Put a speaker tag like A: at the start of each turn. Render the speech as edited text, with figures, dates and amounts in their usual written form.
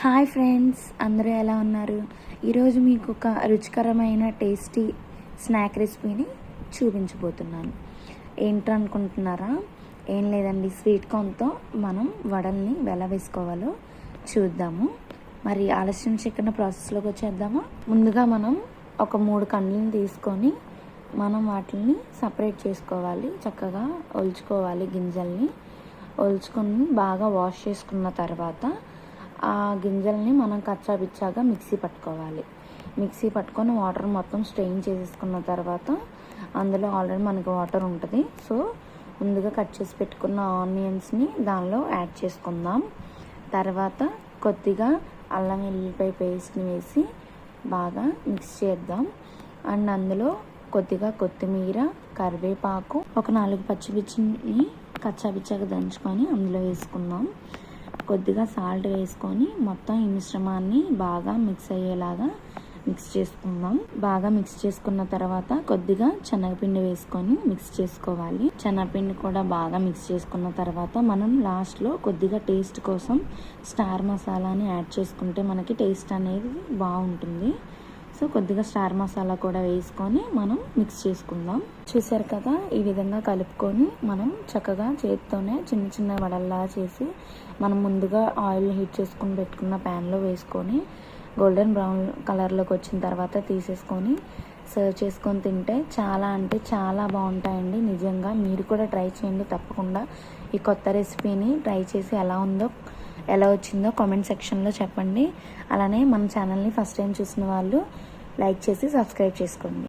A: Hi friends, అందరూ ఎలా ఉన్నారు? ఈరోజు మీకు ఒక రుచికరమైన టేస్టీ స్నాక్ రెసిపీని చూపించబోతున్నాను. ఏంటనుకుంటున్నారా? ఏం లేదండి, స్వీట్ కార్న్తో మనం వడల్ని ఎలా వేసుకోవాలో చూద్దాము. మరి ఆలస్యం చేయకుండా ప్రాసెస్లోకి వచ్చేద్దామా? ముందుగా మనం ఒక 3 కండ్లను తీసుకొని మనం వాటిని సపరేట్ చేసుకోవాలి. చక్కగా ఒలుచుకోవాలి. గింజల్ని ఒలుచుకొని బాగా వాష్ చేసుకున్న తర్వాత ఆ గింజల్ని మనం కచ్చాపిచ్చాగా మిక్సీ పట్టుకోవాలి. మిక్సీ పట్టుకొని వాటర్ మొత్తం స్ట్రెయిన్ చేసేసుకున్న తర్వాత అందులో ఆల్రెడీ మనకి వాటర్ ఉంటుంది. సో ముందుగా కట్ చేసి పెట్టుకున్న ఆనియన్స్ని దానిలో యాడ్ చేసుకుందాం. తర్వాత కొద్దిగా అల్లం వెల్లుల్లిపాయ పేస్ట్ని వేసి బాగా మిక్స్ చేద్దాం. అండ్ అందులో కొద్దిగా కొత్తిమీర, కరివేపాకు, ఒక 4 పచ్చిమిర్చిని కచ్చాపిచ్చాగా దంచుకొని అందులో వేసుకుందాం. కొద్దిగా సాల్ట్ వేసుకొని మొత్తం ఈ మిశ్రమాన్ని బాగా మిక్స్ అయ్యేలాగా మిక్స్ చేసుకుందాం. బాగా మిక్స్ చేసుకున్న తర్వాత కొద్దిగా శనగపిండి వేసుకొని మిక్స్ చేసుకోవాలి. శనగపిండి కూడా బాగా మిక్స్ చేసుకున్న తర్వాత మనం లాస్ట్లో కొద్దిగా టేస్ట్ కోసం స్టార్ మసాలాని యాడ్ చేసుకుంటే మనకి టేస్ట్ అనేది బాగుంటుంది. సో కొద్దిగా స్టార్ మసాలా కూడా వేసుకొని మనం మిక్స్ చేసుకుందాం. చూసారు కదా, ఈ విధంగా కలుపుకొని మనం చక్కగా చేతితోనే చిన్న చిన్న వడల్లా చేసి మనం ముందుగా ఆయిల్ హీట్ చేసుకుని పెట్టుకున్న ప్యాన్లో వేసుకొని గోల్డెన్ బ్రౌన్ కలర్లోకి వచ్చిన తర్వాత తీసేసుకొని సర్వ్ చేసుకొని తింటే చాలా అంటే చాలా బాగుంటాయండి. నిజంగా మీరు కూడా ట్రై చేయండి తప్పకుండా. ఈ కొత్త రెసిపీని ట్రై చేసి ఎలా వచ్చిందో కామెంట్ సెక్షన్లో చెప్పండి. అలానే మన ఛానల్ని ఫస్ట్ టైం చూసిన వాళ్ళు లైక్ చేసి సబ్స్క్రైబ్ చేసుకోండి.